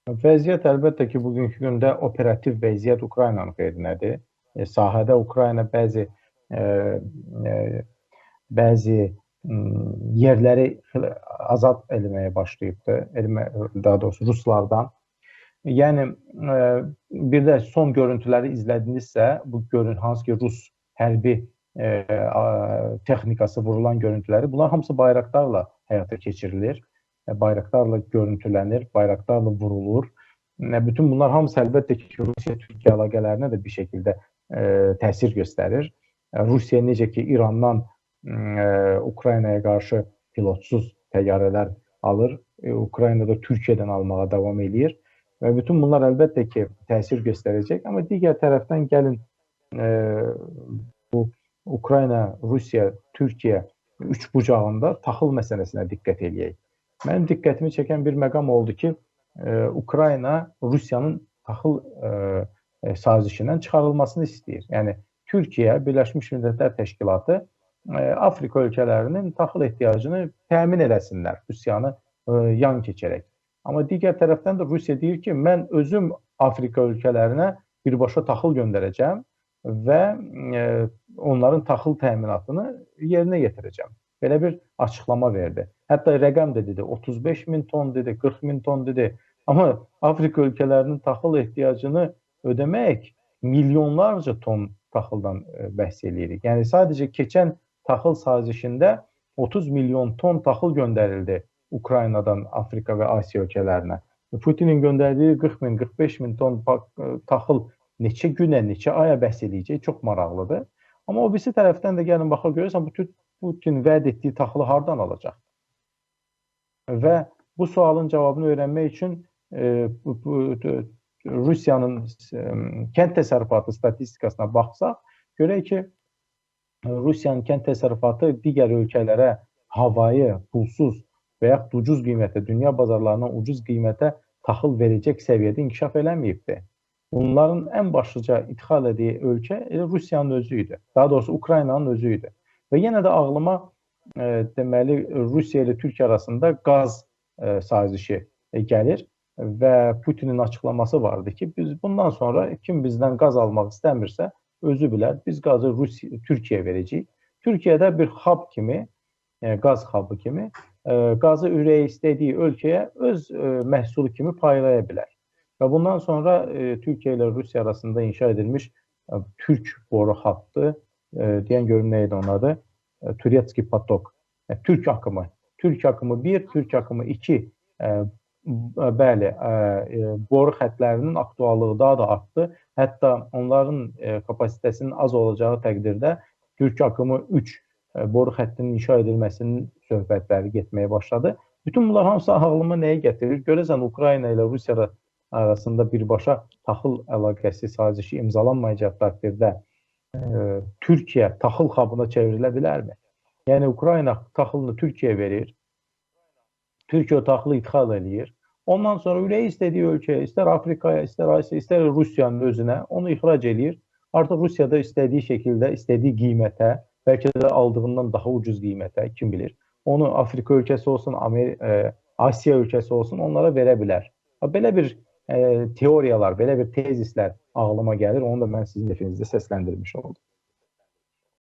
Vəziyyət əlbəttə ki, bugünkü gündə operativ vəziyyət Ukraynanın xeyrinədir. Sahədə Ukrayna e, e, bəzi yerləri azad etməyə başlayıbdır. Daha doğrusu ruslardan. Yəni bir də son görüntüləri izlədinizsə, bu hansı ki Rus hərbi texnikası vurulan görüntüləri, bunlar hamısı bayraqlarla həyata keçirilir. Bayraqlarla görüntülənir, bayraqlarla vurulur. Bütün bunlar hamısı əlbəttə ki, Rusiya-Türkiyə əlaqələrinə də bir şəkildə təsir göstərir. Rusiya necə ki, İrandan Ukraynaya qarşı pilotsuz təyyarələr alır, Ukrayna da Türkiyədən almağa davam edir. Və bütün bunlar əlbəttə ki, təsir göstərəcək. Amma digər tərəfdən gəlin bu Ukrayna, Rusiya, Türkiyə üçbucağında taxıl məsələsinə diqqət eləyək. Mənim diqqətimi çəkən bir məqam oldu ki, Ukrayna Rusiyanın taxıl sazişindən çıxarılmasını istəyir. Yəni, Türkiyə, Birləşmiş Millətlər Təşkilatı Afrika ölkələrinin taxıl ehtiyacını təmin eləsinlər, Rusiyanı yan keçərək. Amma digər tərəfdən də Rusiya deyir ki, mən özüm Afrika ölkələrinə birbaşa taxıl göndərəcəm və onların taxıl təminatını yerinə yetirəcəm. Belə bir açıqlama verdi. Hətta rəqəm də dedi, 35 min ton dedi, 40 min ton dedi. Amma Afrika ölkələrinin taxıl ehtiyacını ödəmək milyonlarca ton taxıldan bəhs edirik. Yəni, sadəcə keçən taxıl sazişində 30 milyon ton taxıl göndərildi Ukraynadan Afrika və Asiya ölkələrinə. Putinin göndərdiyi 40 min, 45 min ton taxıl neçə günə, neçə aya bəhs edəcək, çox maraqlıdır. Amma o birisi tərəfdən də gəlin baxaq görürsən, Putin vəd etdiyi taxılı hardan alacaq? Və bu sualın cavabını öyrənmək üçün Rusiyanın kənd təsərrüfatı statistikasına baxsaq, görək ki, Rusiyanın kənd təsərrüfatı digər ölkələrə havayı, pulsuz və yaxud ucuz qiymətə, dünya bazarlarına ucuz qiymətə taxıl verəcək səviyyədə inkişaf eləməyibdir. Bunların ən başlıca ixal etdiyi ölkə Rusiyanın özü idi. Daha doğrusu Ukraynanın özü idi. Və yenə də ağlıma deməli Rusiya ilə Türkiyə arasında qaz sazişi gəlir və Putinin açıqlaması vardı ki, biz bundan sonra kim bizdən qaz almaq istəmirsə, özü bilər, biz qazı Türkiyəyə verəcəyik. Türkiyədə bir hub kimi, qaz hubı kimi qazı ürəyi istədiyi ölkəyə öz məhsulu kimi paylaya bilər. Və bundan sonra Türkiyə ilə Rusiya arasında inşa edilmiş Türk boru hattı, deyən görüm nə idi onun adı? Turetski Patok, Türk akımı. Türk akımı 1, Türk akımı 2 bəli, boru xətlərinin aktuallığı daha da artdı. Hətta onların kapasitəsinin az olacağı təqdirdə Türk akımı 3 boru xəttinin inşa edilməsinin söhbətləri getməyə başladı. Bütün bunlar hamısı ağlıma nəyi gətirir? Görəsən Ukrayna ilə Rusiya arasında birbaşa taxıl əlaqəsi sazişi imzalanmayacaq təqdirdə Türkiyə taxıl hubuna çevrilə bilərmi? Yəni, Ukrayna taxılını Türkiyəyə verir, Türkiyə taxılı ixal edir. Ondan sonra ürəyi istədiyi ölkəyə, istər Afrikaya, istər Asiya, istər Rusiyanın özünə onu ixrac edir. Artıq Rusiyada istədiyi şəkildə, istədiyi qiymətə, bəlkə də aldığından daha ucuz qiymətə, kim bilir, onu Afrika ölkəsi olsun, Asiya ölkəsi olsun, onlara verə bilər. Belə bir teoriyalar, belə bir tezislər ağlıma gəlir, onu da mən sizin efinizdə səsləndirmiş oldum.